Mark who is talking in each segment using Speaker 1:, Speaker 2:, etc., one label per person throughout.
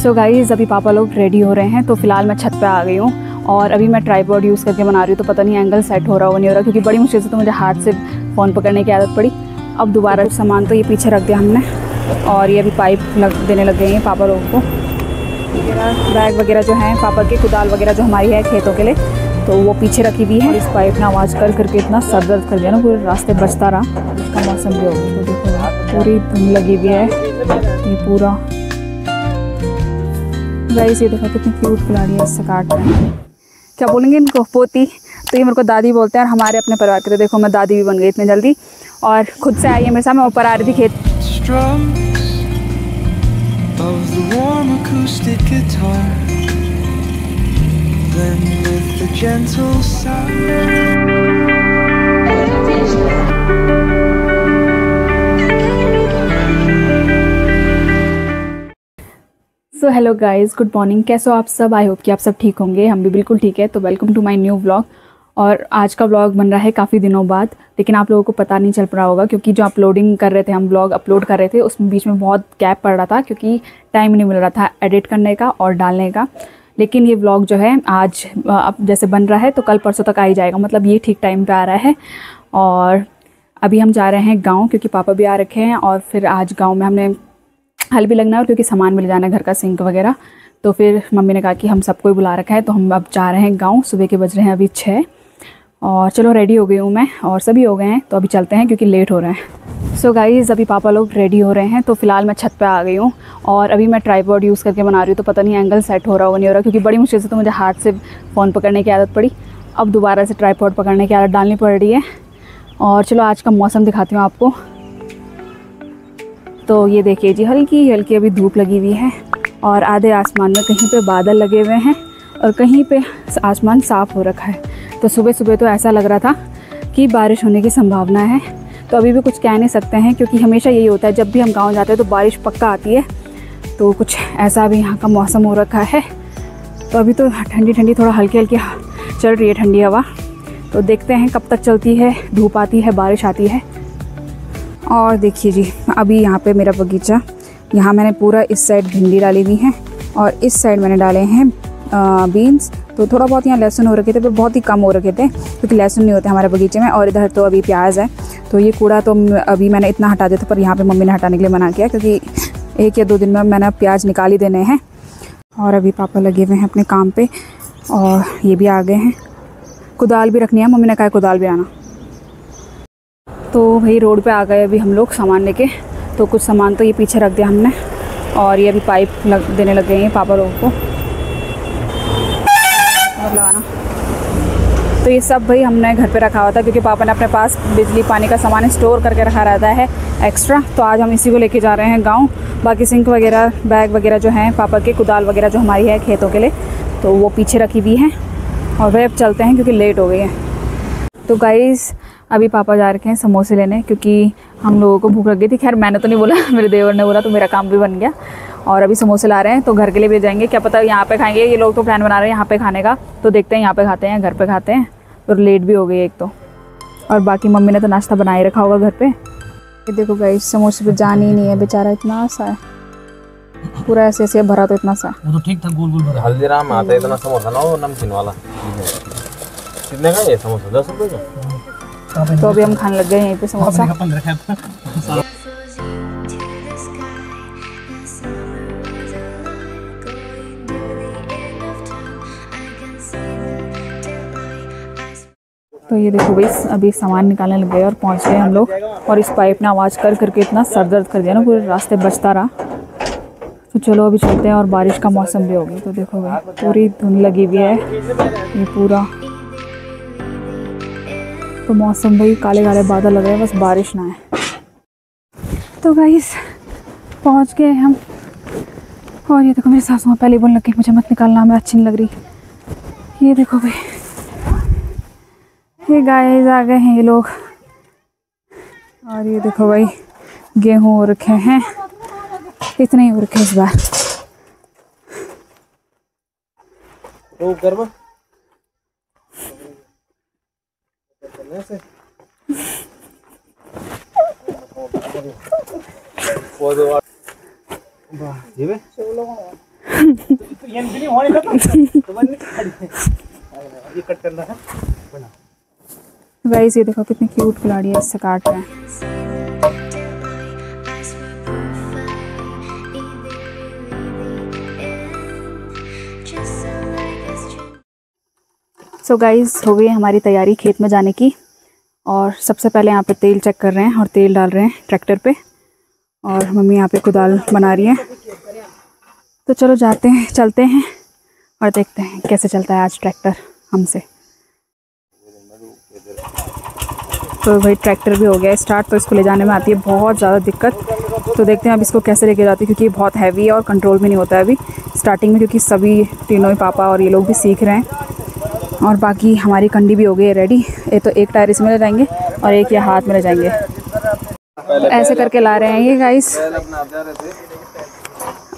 Speaker 1: So guys अभी पापा लोग रेडी हो रहे हैं, तो फिलहाल मैं छत पे आ गई हूँ और अभी मैं ट्राइपॉड यूज़ करके बना रही हूँ। तो पता नहीं एंगल सेट हो रहा हो नहीं हो रहा, क्योंकि बड़ी मुश्किल से तो मुझे हाथ से फ़ोन पकड़ने की आदत पड़ी। अब दोबारा सामान तो ये पीछे रख दिया हमने और ये अभी पाइप देने लग गए हैं पापा लोगों को। बैग वगैरह जो हैं पापा के, कुदाल वगैरह जो हमारी है खेतों के लिए, तो वो पीछे रखी हुई है। इस पाइप ने आवाज़ कर करके इतना सर दर्द कर दिया ना, पूरे रास्ते बचता रहा। इसका मौसम भी हो गया, तो देखो पूरी धुंध लगी हुई है ये पूरा। गाइस ये देखो कितनी क्यूट खिलाड़ी है, इससे काट रहे हैं। क्या बोलेंगे इनको, पोती? तो ये मेरे को दादी बोलते हैं और हमारे अपने परिवार के। तो देखो मैं दादी भी बन गई इतनी जल्दी और खुद से आई है मेरे साथ। मैं ऊपर आ रही थी खेत। So hello guys, good morning. कैसे हो आप सब? आई होप कि आप सब ठीक होंगे। हम भी बिल्कुल ठीक है। तो welcome to my new vlog. और आज का व्लॉग बन रहा है काफ़ी दिनों बाद, लेकिन आप लोगों को पता नहीं चल रहा होगा क्योंकि जो अपलोडिंग कर रहे थे, हम व्लॉग अपलोड कर रहे थे, उसमें बीच में बहुत गैप पड़ रहा था क्योंकि टाइम नहीं मिल रहा था एडिट करने का और डालने का। लेकिन ये व्लॉग जो है आज अब जैसे बन रहा है तो कल परसों तक आ ही जाएगा, मतलब ये ठीक टाइम पे आ रहा है। और अभी हम जा रहे हैं गाँव क्योंकि पापा भी आ रखे हैं और फिर आज गाँव में हमने हल भी लगना है क्योंकि सामान मिल जाना है घर का, सिंक वगैरह। तो फिर मम्मी ने कहा कि हम सबको ही बुला रखा है, तो हम अब जा रहे हैं गांव। सुबह के बज रहे हैं अभी 6 और चलो रेडी हो गई हूँ मैं और सभी हो गए हैं, तो अभी चलते हैं क्योंकि लेट हो रहे हैं। सो गाइज़ अभी पापा लोग रेडी हो रहे हैं, तो फिलहाल मैं छत पे आ गई हूँ और अभी मैं ट्राइपॉड यूज़ करके बना रही हूँ। तो पता नहीं एंगल सेट हो रहा हो नहीं हो रहा, क्योंकि बड़ी मुश्किल से तो मुझे हाथ से फ़ोन पकड़ने की आदत पड़ी। अब दोबारा से ट्राइपॉड पकड़ने की आदत डालनी पड़ रही है। और चलो आज का मौसम दिखाती हूँ आपको। तो ये देखिए जी, हल्की हल्की अभी धूप लगी हुई है और आधे आसमान में कहीं पे बादल लगे हुए हैं और कहीं पे आसमान साफ़ हो रखा है। तो सुबह सुबह तो ऐसा लग रहा था कि बारिश होने की संभावना है। तो अभी भी कुछ कह नहीं सकते हैं क्योंकि हमेशा यही होता है, जब भी हम गांव जाते हैं तो बारिश पक्का आती है। तो कुछ ऐसा भी यहाँ का मौसम हो रखा है। तो अभी तो ठंडी ठंडी, थोड़ा हल्की हल्की चल रही है ठंडी हवा। तो देखते हैं कब तक चलती है, धूप आती है, बारिश आती है। और देखिए जी, अभी यहाँ पे मेरा बगीचा, यहाँ मैंने पूरा इस साइड भिंडी डाली हुई है और इस साइड मैंने डाले हैं बीन्स। तो थोड़ा बहुत यहाँ लहसुन हो रखे थे, पर बहुत ही कम हो रखे थे क्योंकि लहसुन नहीं होते हमारे बगीचे में। और इधर तो अभी प्याज है, तो ये कूड़ा तो अभी मैंने इतना हटा दिया था, पर यहाँ पे मम्मी ने हटाने के लिए मना किया क्योंकि 1 या 2 दिन में मैंने प्याज निकाल ही देने हैं। और अभी पापा लगे हुए हैं अपने काम पर और ये भी आ गए हैं। कुदाल भी रखनी है, मम्मी ने कहा कुदाल भी आना। तो भाई रोड पे आ गए अभी हम लोग सामान लेके। तो कुछ सामान तो ये पीछे रख दिया हमने और ये अभी पाइप देने लग गए हैं पापा लोगों को और लगाना। तो ये सब भाई हमने घर पे रखा हुआ था क्योंकि पापा ने अपने पास बिजली पानी का सामान स्टोर करके रखा रहता है एक्स्ट्रा। तो आज हम इसी को लेके जा रहे हैं गाँव। बाकी सिंक वगैरह, बैग वगैरह जो हैं पापा के, कुदाल वगैरह जो हमारी है खेतों के लिए, तो वो पीछे रखी हुई हैं। और वह अब चलते हैं क्योंकि लेट हो गई है। तो गाइज़ अभी पापा जा रखे हैं समोसे लेने क्योंकि हम लोगों को भूख लग गई थी। खैर मैंने तो नहीं बोला, मेरे देवर ने बोला, तो मेरा काम भी बन गया। और अभी समोसे ला रहे हैं, तो घर के लिए भी जाएंगे, क्या पता यहाँ पे खाएंगे। ये लोग तो प्लान बना रहे हैं यहाँ पे खाने का, तो देखते हैं यहाँ पे खाते हैं, घर पे खाते हैं। तो लेट भी हो गई एक तो, और बाकी मम्मी ने तो नाश्ता बना ही रखा होगा घर पे। ये देखो गाइस, समोसे पे जान ही नहीं है बेचारा, इतना सा है पूरा, ऐसे ऐसे भरा तो इतना सा।
Speaker 2: वो तो ठीक था, गोल गोल भरा। हल्दीराम आता है इतना समोसा ना, वो नमकीन वाला। कितने का ये समोसा? 10 रुपए का।
Speaker 1: तो अभी हम खाने लग गए यहीं पे समोसा। तो ये देखो भाई, अभी सामान निकालने लग गए और पहुंच गए हम लोग। और इस पाइप ने आवाज़ कर करके इतना सर दर्द कर दिया ना, पूरे रास्ते बचता रहा। तो चलो अभी चलते हैं। और बारिश का मौसम भी हो गया, तो देखो भाई पूरी धुंध लगी हुई है ये पूरा। तो मौसम भाई काले काले बादल लग रहे हैं, बस बारिश ना है। तो गाइस पहुंच गए हम। और ये देखो मेरी सासू माँ पहले बोलने लगी मुझे मत निकालना, मैं अच्छी नहीं लग रही। ये देखो भाई, ये गाइस आ गए हैं ये लोग। और ये देखो भाई गेहूँ हो रखे हैं, इतने ही हो रखे इस बार। गाइस ये देखो कितनी क्यूट खिलाड़ी है, इससे काट रहे हैं। सो गाइस हो गई हमारी तैयारी खेत में जाने की, और सबसे पहले यहाँ पे तेल चेक कर रहे हैं और तेल डाल रहे हैं ट्रैक्टर पे, और मम्मी यहाँ पे कुदाल बना रही है। तो चलो जाते हैं, चलते हैं और देखते हैं कैसे चलता है आज ट्रैक्टर हमसे। तो भाई ट्रैक्टर भी हो गया स्टार्ट, तो इसको ले जाने में आती है बहुत ज़्यादा दिक्कत। तो देखते हैं अब इसको कैसे लेके जाती है, क्योंकि ये बहुत हैवी है और कंट्रोल भी नहीं होता है अभी स्टार्टिंग में, क्योंकि सभी तीनों ही पापा और ये लोग भी सीख रहे हैं। और बाकी हमारी कंडी भी हो गई है रेडी। ये तो एक टायर इसमें ले जाएंगे और एक ये हाथ में ले जाएंगे, तो ऐसे करके ला रहे हैं ये गाइस।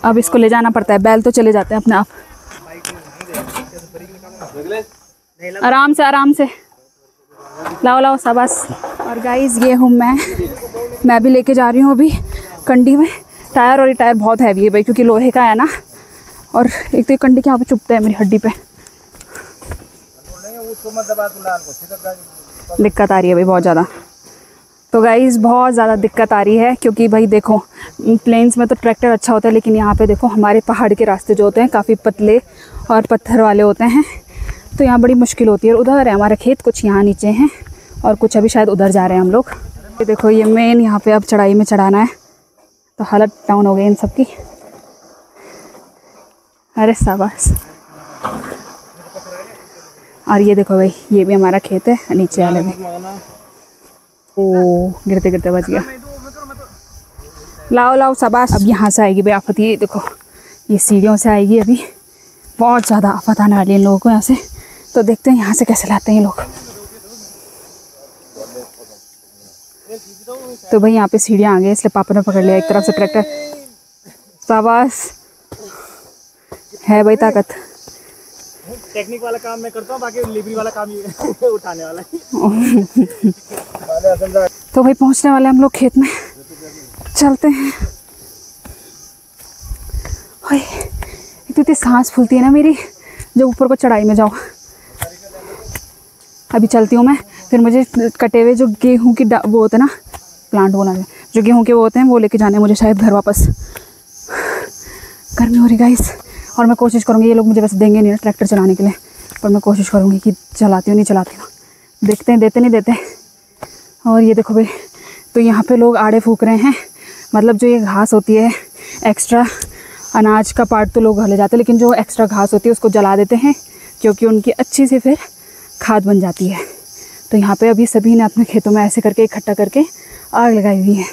Speaker 1: अब इसको ले जाना पड़ता है, बैल तो चले जाते हैं अपने आप। आराम से आराम से लाओ लाओ शाबाश। और गाइस ये हूँ मैं भी लेके जा रही हूँ अभी कंडी में टायर, और ये टायर बहुत हैवी है भाई, क्योंकि लोहे का है ना, और एक तो ये कंडी के यहाँ पे चुभता है मेरी हड्डी पे। दिक्कत आ रही है भाई बहुत ज़्यादा। तो गाइस बहुत ज़्यादा दिक्कत आ रही है, क्योंकि भाई देखो प्लेन्स में तो ट्रैक्टर अच्छा होता है, लेकिन यहाँ पे देखो हमारे पहाड़ के रास्ते जो होते हैं काफ़ी पतले और पत्थर वाले होते हैं, तो यहाँ बड़ी मुश्किल होती है। और उधर है हमारे खेत, कुछ यहाँ नीचे हैं और कुछ अभी शायद उधर जा रहे हैं हम लोग। ये देखो ये मेन यहाँ पे अब चढ़ाई में चढ़ाना है, तो हालत डाउन हो गई इन सब की। अरे शाबाश। और ये देखो भाई ये भी हमारा खेत है नीचे वाले में। ओ गिरते गिरते बच गया। लाओ लाओ शाबाश। अब यहाँ से आएगी भाई आफत, ये देखो ये सीढ़ियों से आएगी, अभी बहुत ज़्यादा आफत आने वाली है इन लोगों को यहाँ से। तो देखते हैं यहाँ से कैसे लाते हैं ये लोग। तो भाई यहाँ पे सीढ़ियाँ आ गई, इसलिए पापा ने पकड़ लिया एक तरफ से ट्रैक्टर। शाबाश है भाई ताकत।
Speaker 3: टेक्निक वाला काम मैं करता हूँ, बाकी डिलीवरी वाला काम ये उठाने वाला है।
Speaker 1: तो भाई पहुँचने वाले हम लोग खेत में, चलते हैं। इतनी सांस फूलती है ना मेरी जब ऊपर को चढ़ाई में जाओ। अभी चलती हूँ मैं, फिर मुझे कटे हुए जो गेहूँ की वो होते हैं ना, प्लांट बोला है, जो गेहूँ के वो होते हैं वो लेके जाने मुझे शायद घर वापस। गर्मी हो रही गाइस, और मैं कोशिश करूँगी, ये लोग मुझे वैसे देंगे नहीं ना ट्रैक्टर चलाने के लिए, पर मैं कोशिश करूँगी कि चलाती हूँ नहीं चलाती हूँ, देखते हैं देते नहीं देते। और ये देखो भाई, तो यहाँ पे लोग आड़े फूक रहे हैं, मतलब जो ये घास होती है एक्स्ट्रा, अनाज का पार्ट तो लोग घर ले जाते हैं, लेकिन जो एक्स्ट्रा घास होती है उसको जला देते हैं, क्योंकि उनकी अच्छी से फिर खाद बन जाती है। तो यहाँ पे अभी सभी ने अपने खेतों में ऐसे करके इकट्ठा करके आग लगाई हुई है।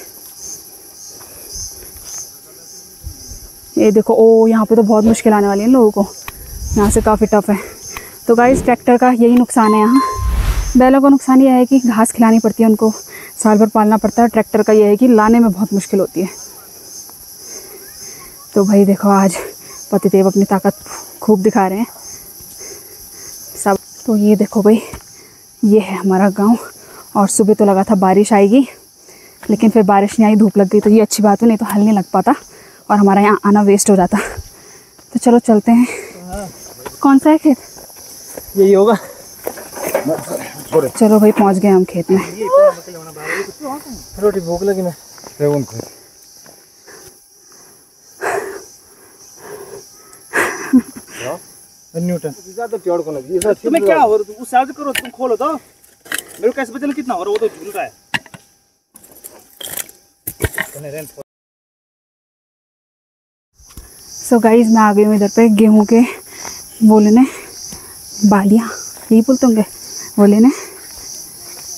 Speaker 1: ये देखो, ओ यहाँ पे तो बहुत मुश्किल आने वाली है लोगों को, यहाँ से काफ़ी टफ है। तो गाइस ट्रैक्टर का यही नुकसान है यहाँ। बैलों का नुकसान ये है कि घास खिलानी पड़ती है उनको, साल भर पालना पड़ता है। ट्रैक्टर का ये है कि लाने में बहुत मुश्किल होती है। तो भाई देखो आज पतिदेव अपनी ताकत खूब दिखा रहे हैं सब। तो ये देखो भाई, ये है हमारा गांव, और सुबह तो लगा था बारिश आएगी, लेकिन फिर बारिश नहीं आई, धूप लग गई। तो ये अच्छी बात है, नहीं तो हल नहीं लग पाता और हमारा यहाँ आना वेस्ट हो जाता। तो चलो चलते हैं। कौन सा है खेत?
Speaker 3: यही होगा।
Speaker 1: चलो भाई पहुँच गए हम खेत में।
Speaker 3: रोटी भूख लगी ना। न्यूटन तुम्हें क्या हो रहा, उस साइड करो, तुम खोलो तो मेरे को कैसे पता चला कितना हो रहा, वो तो झूल रहा है।
Speaker 1: सो गाइस मैं आ गई हूँ इधर पे गेहूँ के वो लेने, बालियाँ यही बोलते होंगे, वो लेने।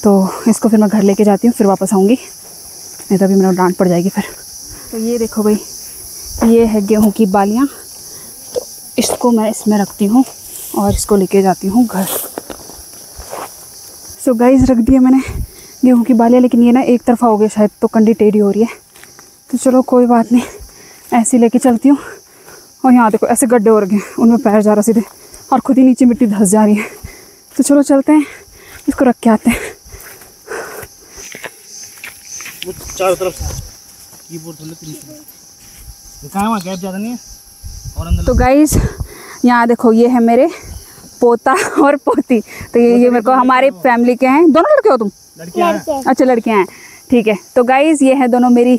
Speaker 1: तो इसको फिर मैं घर लेके जाती हूँ, फिर वापस आऊँगी, नहीं तो अभी मेरा डांट पड़ जाएगी फिर। तो ये देखो भाई, ये है गेहूँ की बालियाँ, तो इसको मैं इसमें रखती हूँ और इसको लेके जाती हूँ घर। सो गाइस रख दिया मैंने गेहूँ की बालियाँ, लेकिन ये ना एक तरफा हो गया शायद, तो कंडी टेढ़ी हो रही है। तो चलो कोई बात नहीं, ऐसे लेके चलती हूँ। और यहाँ देखो ऐसे गड्ढे हो रखे हैं, उनमें पैर जा रहा सीधे, और खुद ही नीचे मिट्टी धंस जा रही है। तो चलो चलते हैं, इसको रख के आते हैं।
Speaker 3: वो चारों तरफ से कीबोर्ड थोड़ा नीचे कहाँ, वहाँ गैप ज़्यादा नहीं है।
Speaker 1: तो गाइस यहाँ देखो, ये है मेरे पोता और पोती। तो ये मेरे को हमारे फैमिली के हैं। दोनों लड़के हो तुम?
Speaker 3: लड़कियां हैं।
Speaker 1: अच्छा लड़कियां हैं, ठीक है। तो गाइस ये है दोनों मेरी,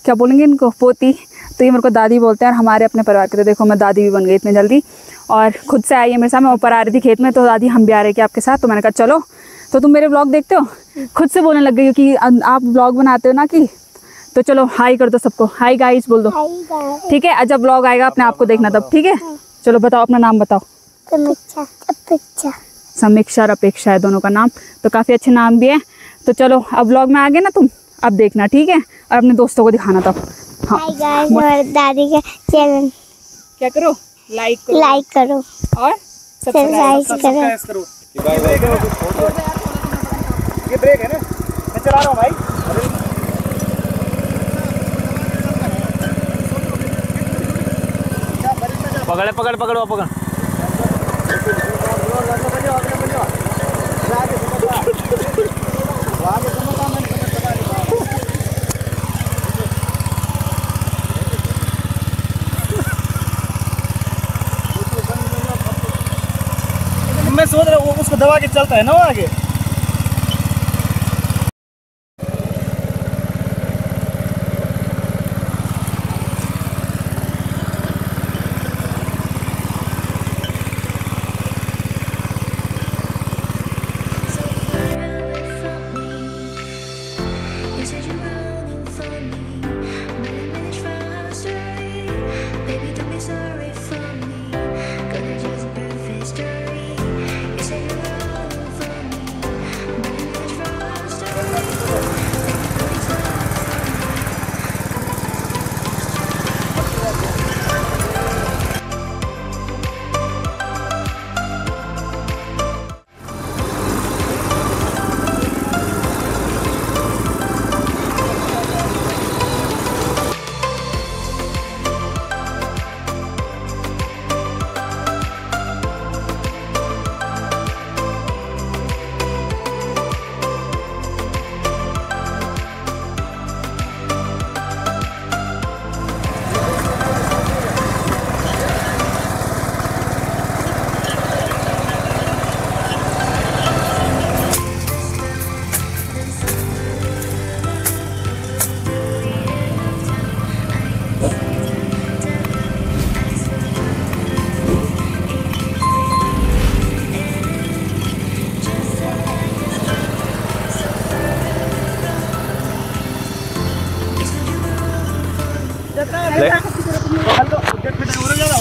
Speaker 1: क्या बोलेंगे इनको, पोती। तो ये मेरे को दादी बोलते हैं और हमारे अपने परिवार के। तो देखो मैं दादी भी बन गई इतनी जल्दी, और खुद से आई है मेरे साथ। मैं ऊपर आ रही थी खेत में, तो दादी हम भी आ रहे हैं आपके साथ। तो मैंने कहा चलो। तो तुम मेरे व्लॉग देखते हो? खुद से बोलने लग गई हो कि आप व्लॉग बनाते हो ना कि। तो चलो हाई कर दो सबको, हाई गाइस बोल दो, ठीक है। जब व्लॉग आएगा अपने आप को देखना तब, ठीक है। चलो बताओ अपना नाम बताओ। समीक्षा और अपेक्षा है दोनों का नाम। तो काफ़ी अच्छे नाम भी है। तो चलो अब व्लॉग में आ गए ना तुम, अब देखना, ठीक है। और अपने दोस्तों को दिखाना तब। हाँ
Speaker 4: और दादी का चैनल
Speaker 1: क्या करो, लाइक
Speaker 4: करो
Speaker 1: और
Speaker 4: सब्सक्राइब
Speaker 3: करो। ये ब्रेक है ना, मैं चला रहा हूँ भाई।
Speaker 2: पकड़े पकड़ पकड़ो पकड़।
Speaker 3: मैं सोच रहा हूँ उसको दबा के चलता है ना वो आगे।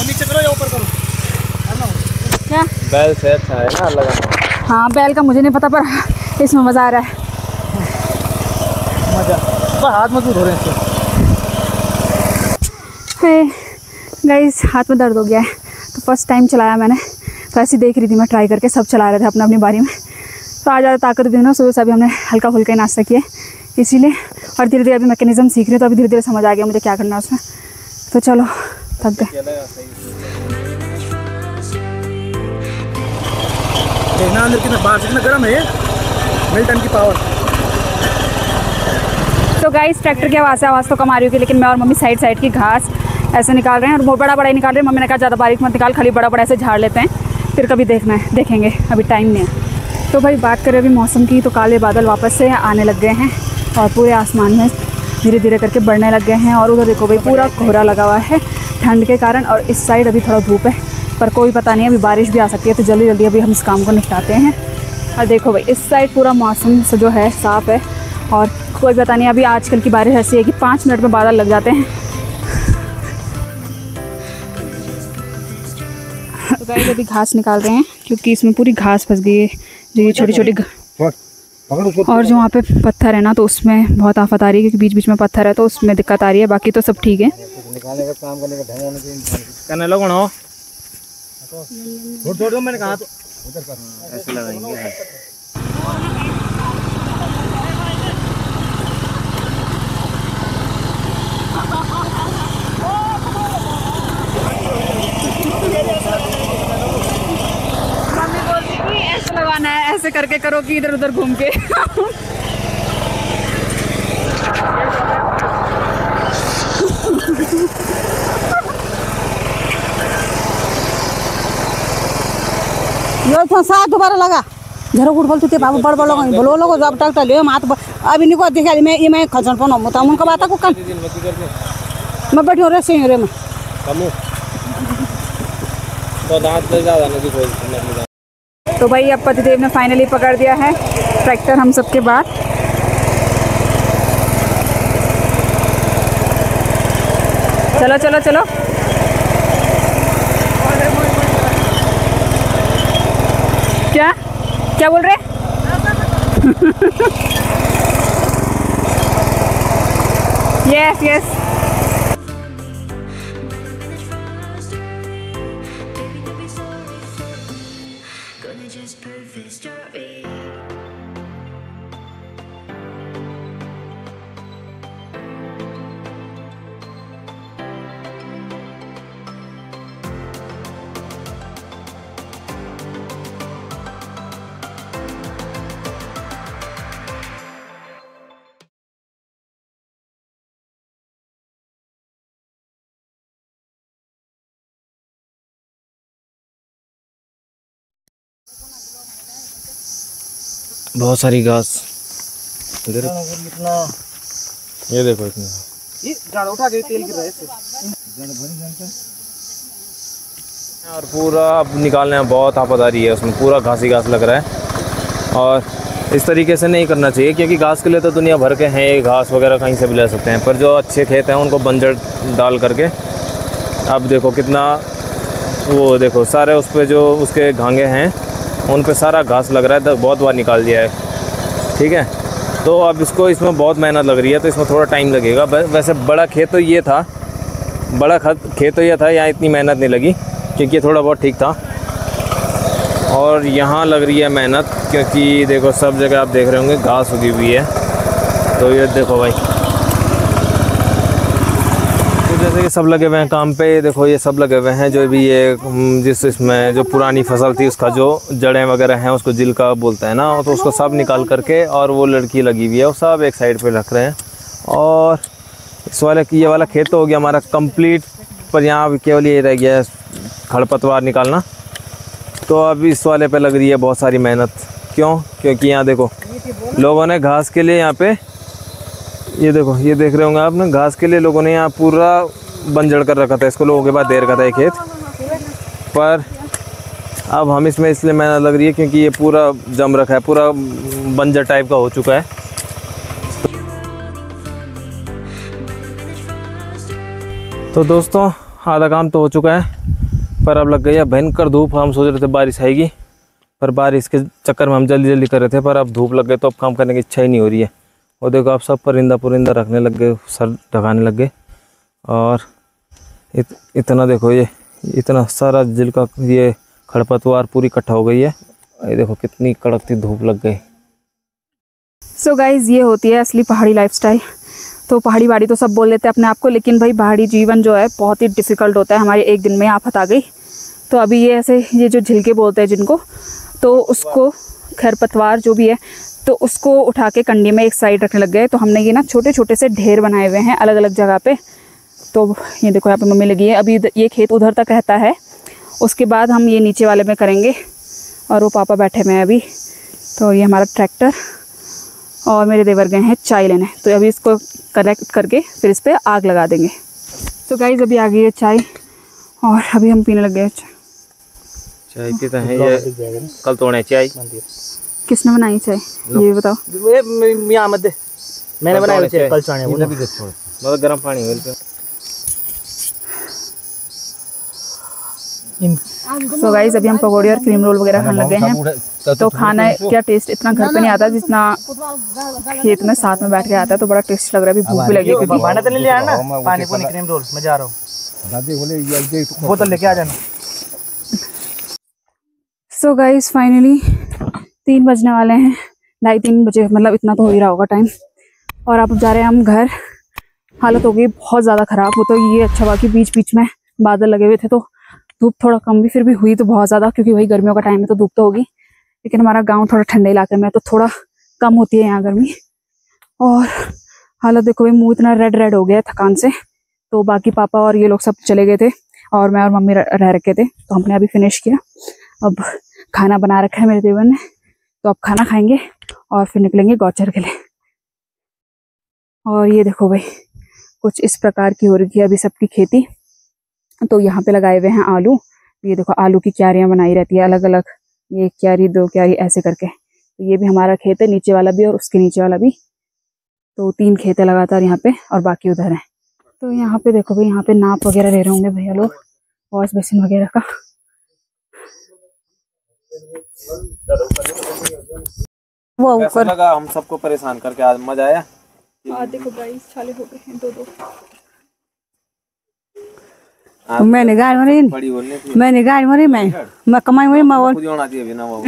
Speaker 3: नीचे करो या ऊपर करो।
Speaker 1: क्या
Speaker 2: बैल से अच्छा है ना लगाना।
Speaker 1: हाँ बैल का मुझे नहीं पता, पर इसमें मज़ा आ रहा है।
Speaker 3: मजा, हाथ मजबूत हो रहे हैं इससे।
Speaker 1: गाइस हाथ में दर्द हो गया है। तो फर्स्ट टाइम चलाया मैंने, तो ऐसी देख रही थी मैं, ट्राई करके सब चला रहे थे अपनी अपनी बारी में। तो आज ज़्यादा ताकत भी ना, सुबह से अभी हमने हल्का फुल्का ही नाश्ता किया इसीलिए। और धीरे धीरे अभी मैकेनिज्म सीख रहे, तो अभी धीरे धीरे समझ आ गया मुझे क्या करना है उसमें। तो चलो थक गए।
Speaker 3: देखना अंदर कितना, बाहर से कितना गर्म है, मिल्टन की पावर।
Speaker 1: तो गाइस ट्रैक्टर की आवाज़ तो कम आ रही होगी, लेकिन मैं और मम्मी साइड की घास ऐसे निकाल रहे हैं, और वो बड़ा बड़ा ही निकाल रहे हैं। मम्मी ने कहा ज़्यादा बारीक मत निकाल, खाली बड़ा बड़ा ऐसे झाड़ लेते हैं, फिर कभी देखना है देखेंगे, अभी टाइम नहीं है। तो भाई बात करें अभी मौसम की, तो काले बादल वापस से आने लग गए हैं और पूरे आसमान में धीरे धीरे करके बढ़ने लग गए हैं। और उधर देखो भाई पूरा कोहरा लगा हुआ है ठंड के कारण, और इस साइड अभी थोड़ा धूप है, पर कोई पता नहीं, अभी बारिश भी आ सकती है। तो जल्दी जल्दी अभी हम इस काम को निपटाते हैं। और देखो भाई इस साइड पूरा मौसम से जो है साफ़ है, और कोई पता नहीं, अभी आजकल की बारिश ऐसी है कि 5 मिनट में बादल लग जाते हैं। तो गाइस अभी घास निकाल रहे हैं, क्योंकि इसमें पूरी घास फंस गई है, जो ये छोटी छोटी और जो वहाँ पे पत्थर है ना, तो उसमें बहुत आफत आ रही है, क्योंकि बीच बीच में पत्थर है, तो उसमें दिक्कत आ रही है। बाकी तो सब ठीक है।
Speaker 3: निकालने का काम करने का ढंग होना चाहिए करने लगो ना। छोड़ दो, मैंने कहा तो उधर कर, ऐसे लगाएंगे।
Speaker 1: ऐसे लगाना है, ऐसे करके करो कि इधर उधर घूम के।
Speaker 5: यो तो साथ दोबारा लगा झरो गुड बोलते बाबू बड़ बड़ लोग बोलो लोग जब तक ले मात अभी निको देखा मैं खचन पन म त उनको बात को कल मैं बैठी रे से रे में
Speaker 2: तो दांत ले ज्यादा नहीं कोई।
Speaker 1: तो भाई अब पतिदेव ने फाइनली पकड़ दिया है ट्रैक्टर हम सबके बाद। चलो चलो चलो। क्या क्या बोल रहे? Yes yes.
Speaker 2: बहुत सारी घास इधर,
Speaker 3: इतना
Speaker 2: ये देखो इतना,
Speaker 3: ये झाड़ उठा के तेल गिर रहा है इससे।
Speaker 2: और पूरा अब निकालने में बहुत आफत आ रही है, उसमें पूरा घास ही घास लग रहा है। और इस तरीके से नहीं करना चाहिए क्योंकि घास के लिए तो दुनिया भर के हैं, घास वगैरह कहीं से भी ले सकते हैं, पर जो अच्छे खेत हैं उनको बंजर डाल करके अब देखो कितना वो देखो सारे उस पर जो उसके घांगे हैं उन पे सारा घास लग रहा है, तो बहुत बार निकाल दिया है। ठीक है, तो अब इसको इसमें बहुत मेहनत लग रही है, तो इसमें थोड़ा टाइम लगेगा। वैसे बड़ा खेत तो ये था, बड़ा खेत तो ये था, यहाँ इतनी मेहनत नहीं लगी क्योंकि ये थोड़ा बहुत ठीक था। और यहाँ लग रही है मेहनत क्योंकि देखो सब जगह आप देख रहे होंगे घास उगी हुई है। तो ये देखो भाई, तो जैसे कि सब लगे हुए हैं काम पे, देखो ये सब लगे हुए हैं जो भी ये जिस इसमें जो पुरानी फसल थी उसका जो जड़ें वगैरह हैं उसको जिलका बोलते हैं ना, तो उसको सब निकाल करके और वो लड़की लगी हुई है वो सब एक साइड पे रख रहे हैं। और इस वाले ये वाला खेत तो हो गया हमारा कंप्लीट, पर यहाँ केवल ये रह गया है खरपतवार निकालना। तो अब इस वाले पे लग रही है बहुत सारी मेहनत। क्यों? क्योंकि यहाँ देखो लोगों ने घास के लिए यहाँ पे ये देखो, ये देख रहे होंगे आपने, घास के लिए लोगों ने यहाँ पूरा बंजर कर रखा था, इसको लोगों के बाद दे रखा था ये खेत। पर अब हम इसमें इसलिए मेहनत लग रही है क्योंकि ये पूरा जम रखा है, पूरा बंजर टाइप का हो चुका है। तो दोस्तों आधा काम तो हो चुका है, पर अब लग गई है भयंकर धूप। हम सोच रहे थे बारिश आएगी, पर बारिश के चक्कर में हम जल्दी जल्दी कर रहे थे, पर अब धूप लग गई तो अब काम करने की इच्छा ही नहीं हो रही है। और देखो आप सब परिंदा रखने लग गए, सर ढकाने लग गए। और इतना देखो ये इतना सारा जिल का ये खरपतवार पूरी इकट्ठा हो गई है। ये देखो कितनी कड़कती धूप लग गई।
Speaker 1: सो गाइज ये होती है असली पहाड़ी लाइफस्टाइल। तो पहाड़ी बाड़ी तो सब बोल लेते हैं अपने आप को, लेकिन भाई पहाड़ी जीवन जो है बहुत ही डिफ़िकल्ट होता है। हमारे एक दिन में आफत आ गई। तो अभी ये ऐसे ये जो झिलके बोलते हैं जिनको, तो उसको खरपतवार जो भी है तो उसको उठा के कंडी में एक साइड रखने लग गए। तो हमने ये ना छोटे छोटे से ढेर बनाए हुए हैं अलग अलग जगह पे। तो ये देखो यहाँ पे मम्मी लगी है। अभी ये खेत उधर तक रहता है, उसके बाद हम ये नीचे वाले में करेंगे। और वो पापा बैठे हुए हैं अभी। तो ये हमारा ट्रैक्टर और मेरे देवर गए हैं चाय लेने। तो अभी इसको कलेक्ट करके फिर इस पर आग लगा देंगे। तो गाइस अभी आ गई है चाय और अभी हम पीने लग गए
Speaker 2: चाय पीते हैं। ये कल तोड़े चाय
Speaker 1: किसने बनाई चाय ये बताओ?
Speaker 3: मियां मत दे, मैंने बनाया चाय कल चाय वो भी छोड़
Speaker 2: बहुत गर्म पानी है।
Speaker 1: तो गाइस अभी हम पकौड़े और क्रीम रोल वगैरह खाने लगे हैं। तो खाना क्या टेस्ट इतना घर पे नहीं आता जितना खेत में साथ में बैठ के आता है। तो बड़ा टेस्ट लग रहा है। अभी भूख भी लगी है।
Speaker 3: खाना तो नहीं लिया है ना, पानी पूरी क्रीम रोल मैं जा रहा हूँ, बोतल लेके आ जाना।
Speaker 1: सो गाइस फाइनली 3 बजने वाले हैं, 2:30 बजे, मतलब इतना तो हो ही रहा होगा टाइम। और अब जा रहे हैं हम घर। हालत हो गई बहुत ज़्यादा ख़राब। हो तो ये अच्छा हुआ कि बीच बीच में बादल लगे हुए थे, तो धूप थोड़ा कम भी फिर भी हुई तो बहुत ज़्यादा, क्योंकि वही गर्मियों का टाइम है तो धूप तो होगी। लेकिन हमारा गांव थोड़ा ठंडे इलाके में है तो थोड़ा कम होती है यहाँ गर्मी। और हालत देखो भाई, मुँह इतना रेड रेड हो गया थकान से। तो बाकी पापा और ये लोग सब चले गए थे और मैं और मम्मी रह रखे थे, तो हमने अभी फिनिश किया। अब खाना बना रखा है मेरे देवर ने, तो अब खाना खाएंगे और फिर निकलेंगे गौचर के लिए। और ये देखो भाई कुछ इस प्रकार की हो रही है अभी सबकी खेती। तो यहाँ पे लगाए हुए हैं आलू। ये देखो आलू की क्यारियाँ बनाई रहती है अलग अलग, ये एक क्यारी 2 क्यारी ऐसे करके। तो ये भी हमारा खेत है, नीचे वाला भी और उसके नीचे वाला भी। तो 3 खेत है लगातार यहाँ पे और बाकी उधर है। तो यहाँ पे देखो भाई, यहाँ पे नाप वगैरह ले रहे होंगे भैया लोग, वॉश बेसिन वगैरह का।
Speaker 5: वो
Speaker 2: कैसा लगा हम सबको परेशान करके? आज मजा आया?
Speaker 1: देखो गाइस छाले हो गए हैं 2-2।
Speaker 5: मैंने गाड़ी मरी,
Speaker 2: बड़ी बोलने की
Speaker 5: मैंने गाड़ी मरी, मैं कमाई मरी, मैं
Speaker 2: खुद होना चाहिए बिना वो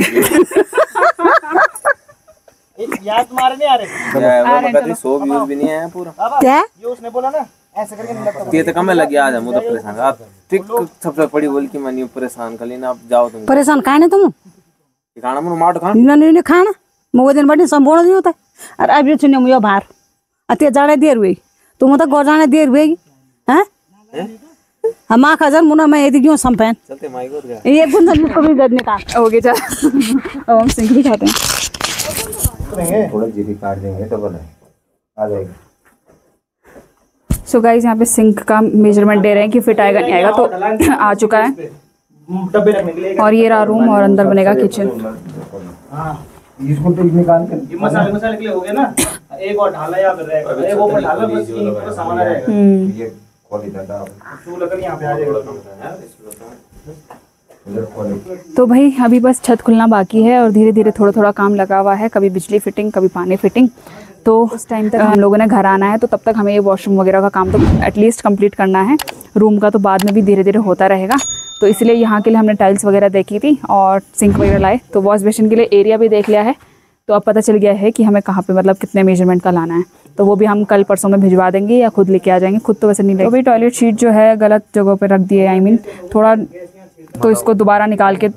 Speaker 3: यार तुम्हारे नहीं आ रहे?
Speaker 2: कभी 100 व्यूज भी नहीं आया पूरा।
Speaker 5: क्या
Speaker 3: ये उसने बोला ना ऐसे करके नहीं लगता।
Speaker 2: ये तो कम लग गया आज हम उधर परेशान। आप ठीक सबसे बड़ी बोल की मैं परेशान कर लेना। आप जाओ तुम
Speaker 5: परेशान खाने तुम
Speaker 2: खाना मन मार खाना
Speaker 5: नहीं खाना मो दिन बड़ी संपूर्ण नहीं होता। अरे अभी सुनिए मुझे बाहर अते जाने देर हुई, तुम तो गौ जाने देर हुई हैं हम आख हजार मुना मैं यदि क्यों संपैन
Speaker 2: चलते माइक हो गया
Speaker 5: ये गुंजन को भी दर्द निकाल
Speaker 1: हो गया चल। अब हम सिंक भी खाते हैं।
Speaker 2: थोड़ा जीरी काट देंगे तो बना आ जाएगा।
Speaker 1: सो गाइस यहाँ पे सिंक का मेजरमेंट दे रहे हैं कि फिट आएगा नहीं आएगा, तो आ चुका है।
Speaker 3: डब्बे रखने के लिए
Speaker 1: और ये रहा रूम और अंदर बनेगा किचन।
Speaker 2: इसको तो निकाल के
Speaker 3: ये मसाले के लिए हो गया ना। एक और ढाला यहाँ पे रहेगा, एक ऊपर ढाला, बस ये पूरा सामान रहेगा।
Speaker 2: ये खोली दादा
Speaker 3: तू लकड़ी यहाँ पे आ जाएगा।
Speaker 1: तो भाई अभी बस छत खुलना बाकी है और धीरे धीरे थोड़ा थोड़ा काम लगा हुआ है, कभी बिजली फिटिंग कभी पानी फिटिंग। तो उस टाइम तक हम लोगों ने घर आना है, तो तब तक हमें ये वॉशरूम वगैरह का काम तो एटलीस्ट कंप्लीट करना है। रूम का तो बाद में भी धीरे धीरे होता रहेगा। तो इसलिए यहाँ के लिए हमने टाइल्स वगैरह देखी थी और सिंक वगैरह लाए। तो वॉश बेसिन के लिए एरिया भी देख लिया है, तो अब पता चल गया है कि हमें कहाँ पे मतलब कितने मेजरमेंट का लाना है। तो वो भी हम कल परसों में भिजवा देंगे या खुद लेके आ जाएंगे। खुद तो वैसे नहीं लेंगे। तो भाई टॉयलेट शीट जो है गलत जगह पे रख दिए, आई मीन थोड़ा, तो इसको दोबारा निकाल के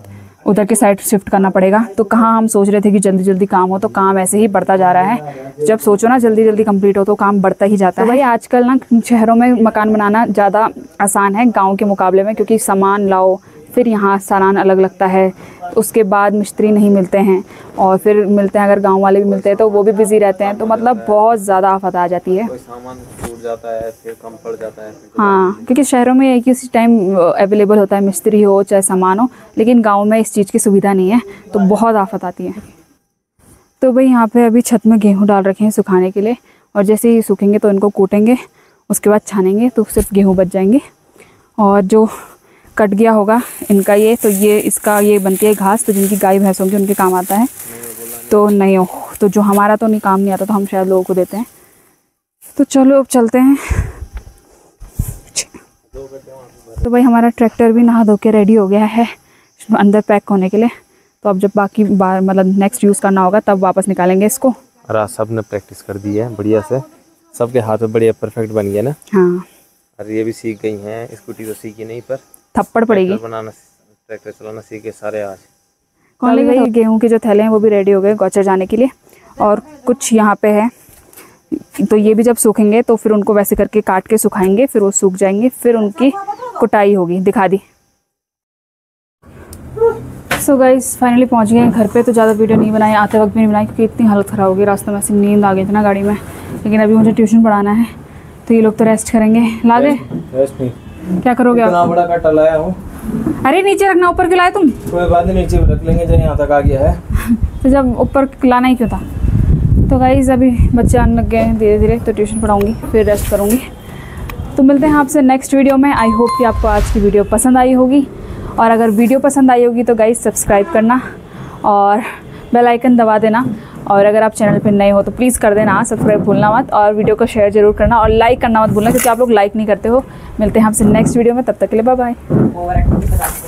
Speaker 1: उधर के साइड शिफ्ट करना पड़ेगा। तो कहाँ हम सोच रहे थे कि जल्दी जल्दी काम हो, तो काम ऐसे ही बढ़ता जा रहा है। जब सोचो ना जल्दी जल्दी कंप्लीट हो तो काम बढ़ता ही जाता है। भाई आजकल ना शहरों में मकान बनाना ज़्यादा आसान है गाँव के मुकाबले में, क्योंकि सामान लाओ फिर यहाँ सामान अलग लगता है, उसके बाद मिस्त्री नहीं मिलते हैं, और फिर मिलते हैं अगर गांव वाले भी मिलते हैं तो वो भी बिजी रहते हैं। तो मतलब बहुत ज़्यादा आफत आ जाती है।
Speaker 2: कोई सामान छूट जाता है फिर कम पड़ जाता है।
Speaker 1: हाँ, क्योंकि शहरों में एक ही उसी टाइम अवेलेबल होता है, मिस्त्री हो चाहे सामान हो, लेकिन गाँव में इस चीज़ की सुविधा नहीं है, तो बहुत आफत आती है। तो भाई यहाँ पे अभी छत में गेहूँ डाल रखे हैं सुखाने के लिए, और जैसे ही सूखेंगे तो इनको कूटेंगे, उसके बाद छानेंगे तो सिर्फ गेहूँ बच जाएंगे। और जो कट गया होगा इनका ये, तो ये इसका ये बनती है घास, तो जिनकी गाय भैंस होंगी उनके काम आता है। तो नहीं हो तो जो हमारा तो नहीं काम नहीं आता, तो हम शायद लोगों को देते हैं। तो चलो अब चलते हैं। तो भाई हमारा ट्रैक्टर भी नहा धो के रेडी हो गया है अंदर पैक होने के लिए। तो अब जब बाकी बार मतलब नेक्स्ट यूज़ करना होगा तब वापस निकालेंगे इसको।
Speaker 2: और आज सब ने प्रैक्टिस कर दी है बढ़िया से, सबके हाथ में बढ़िया परफेक्ट बन गया ना।
Speaker 1: हाँ,
Speaker 2: और ये भी सीख गई हैं। स्कूटी तो सीखी नहीं, पर
Speaker 1: थप्पड़ पड़ेगी।
Speaker 2: बनाना ट्रैक्टर चलाना सीखे सारे आज।
Speaker 1: कौन ले गई? गेहूँ के जो थैले हैं वो भी रेडी हो गए गौचर जाने के लिए, और कुछ यहाँ पे है। तो ये भी जब सूखेंगे तो फिर उनको वैसे करके काट के सुखाएंगे, फिर वो सूख जाएंगे, फिर उनकी कुटाई होगी। दिखा दी। सो गाइस फाइनली पहुँच गए हैं घर पे। तो ज़्यादा वीडियो नहीं बनाई, आते वक्त भी नहीं बनाई, क्योंकि इतनी हालत ख़राब हो गई, रास्ते में ऐसी नींद आ गई थी ना गाड़ी में। लेकिन अभी मुझे ट्यूशन पढ़ाना है, तो ये लोग तो रेस्ट करेंगे। ला गए?
Speaker 2: रेस्ट नहीं,
Speaker 1: क्या करोगे आप?
Speaker 2: इतना बड़ा कट्टा लाया हूँ।
Speaker 1: अरे नीचे रखना, ऊपर क्यों लाए तुम?
Speaker 2: कोई बात नहीं, नीचे रख लेंगे, जब यहाँ तक आ गया है।
Speaker 1: तो जब ऊपर लाना ही क्यों था? तो गाइस अभी बच्चे आने लग गए हैं धीरे धीरे, तो ट्यूशन पढ़ाऊंगी फिर रेस्ट करूंगी। तो मिलते हैं आपसे नेक्स्ट वीडियो में। आई होप कि आपको आज की वीडियो पसंद आई होगी, और अगर वीडियो पसंद आई होगी तो गाइस सब्सक्राइब करना और बेल आइकन दबा देना, और अगर आप चैनल पर नए हो तो प्लीज़ कर देना सब्सक्राइब भूलना मत, और वीडियो को शेयर जरूर करना और लाइक करना मत भूलना, क्योंकि आप लोग लाइक नहीं करते हो। मिलते हैं आपसे नेक्स्ट वीडियो में, तब तक के लिए बाय बाय।